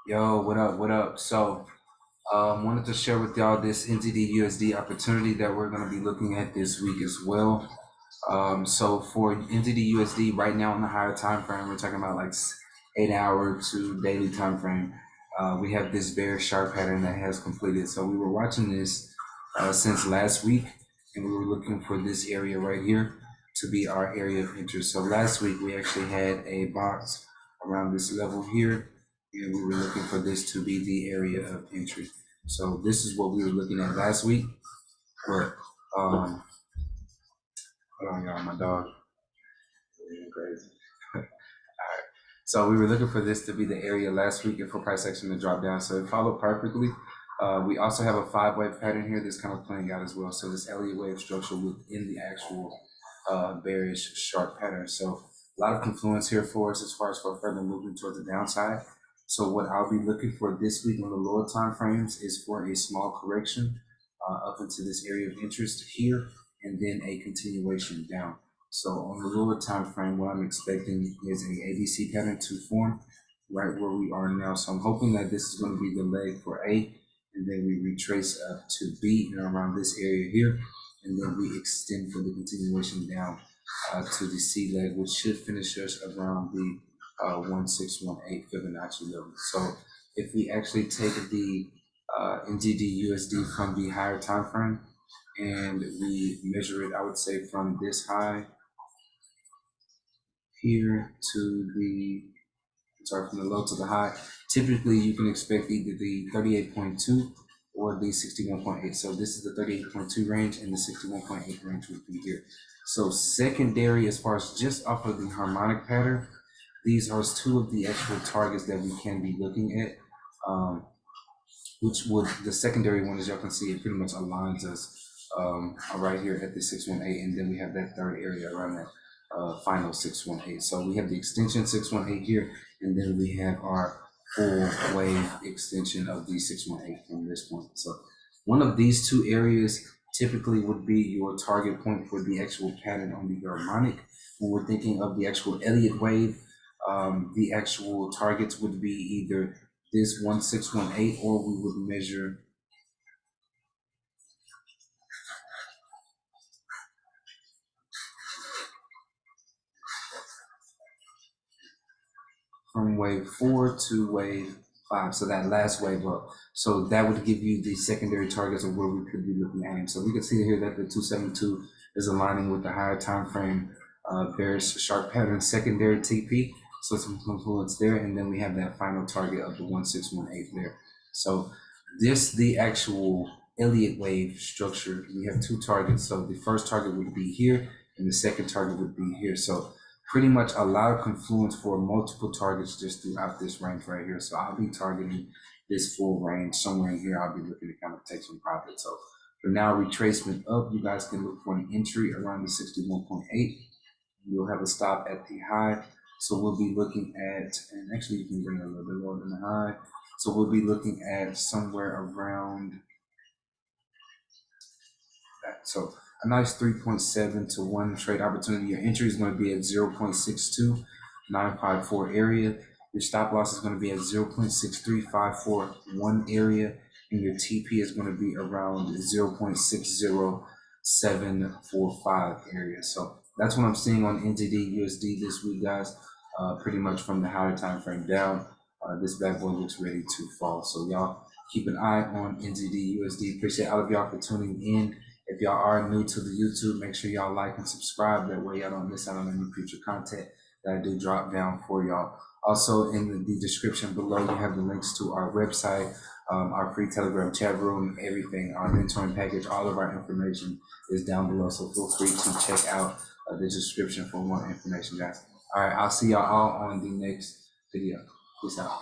Yo, what up? What up? Wanted to share with y'all this NZDUSD opportunity that we're going to be looking at this week as well. So for NZDUSD right now on the higher time frame, we're talking about like 8 hour to daily time frame. We have this bearish sharp pattern that has completed. So we were watching this since last week, and we were looking for this area right here to be our area of interest. So last week we actually had a box around this level here, and we were looking for this to be the area of interest. So this is what we were looking at last week. But hold on, y'all, my dog is crazy. All right. So we were looking for this to be the area last week and for price action to drop down. So it followed perfectly. We also have a 5-wave pattern here that's kind of playing out as well. So this Elliott wave structure within the actual bearish sharp pattern. So a lot of confluence here for us as far as for further movement towards the downside. So what I'll be looking for this week on the lower time frames is for a small correction up into this area of interest here, and then a continuation down. So on the lower time frame, what I'm expecting is a ABC pattern to form right where we are now. So I'm hoping that this is going to be the leg for A, and then we retrace up to B and around this area here, and then we extend for the continuation down to the C leg, which should finish us around the 1618 Fibonacci level. So if we actually take the NZD/USD from the higher time frame and we measure it, I would say from this high here to from the low to the high, typically you can expect either the 38.2 or the 61.8. So this is the 38.2 range, and the 61.8 range would be here. So secondary, as far as just off of the harmonic pattern, these are two of the actual targets that we can be looking at. Which would, the secondary one, as y'all can see, it pretty much aligns us right here at the 618, and then we have that third area around that final 618. So we have the extension 618 here, and then we have our full wave extension of the 618 from this point. So one of these two areas typically would be your target point for the actual pattern on the harmonic. When we're thinking of the actual Elliott wave, the actual targets would be either this 1618, or we would measure from wave 4 to wave 5, so that last wave up. So that would give you the secondary targets of where we could be looking at. So we can see here that the 272 is aligning with the higher time frame bearish sharp pattern secondary TP. So some confluence there, and then we have that final target of the 1618 there. So this, the actual Elliott wave structure, we have two targets. So the first target would be here, and the second target would be here. So pretty much a lot of confluence for multiple targets just throughout this range right here. So I'll be targeting this full range somewhere in here. I'll be looking to kind of take some profit. So for now, retracement up, you guys can look for an entry around the 61.8. You'll have a stop at the high. So we'll be looking at, and actually you can bring it a little bit lower than the high. So we'll be looking at somewhere around that. So a nice 3.7 to 1 trade opportunity. Your entry is going to be at 0.62954 area. Your stop loss is going to be at 0.63541 area, and your TP is going to be around 0.60745 area. So that's what I'm seeing on NZD/USD this week, guys. Pretty much from the higher time frame down, this bad boy looks ready to fall. So y'all keep an eye on NZD/USD. Appreciate all of y'all for tuning in. If y'all are new to the YouTube, make sure y'all like and subscribe. That way y'all don't miss out on any future content that I do drop down for y'all. Also, in the description below, you have the links to our website, our free Telegram chat room, everything, our mentoring package. All of our information is down below, so feel free to check out the description for more information, guys. All right, I'll see y'all all on the next video. Peace out.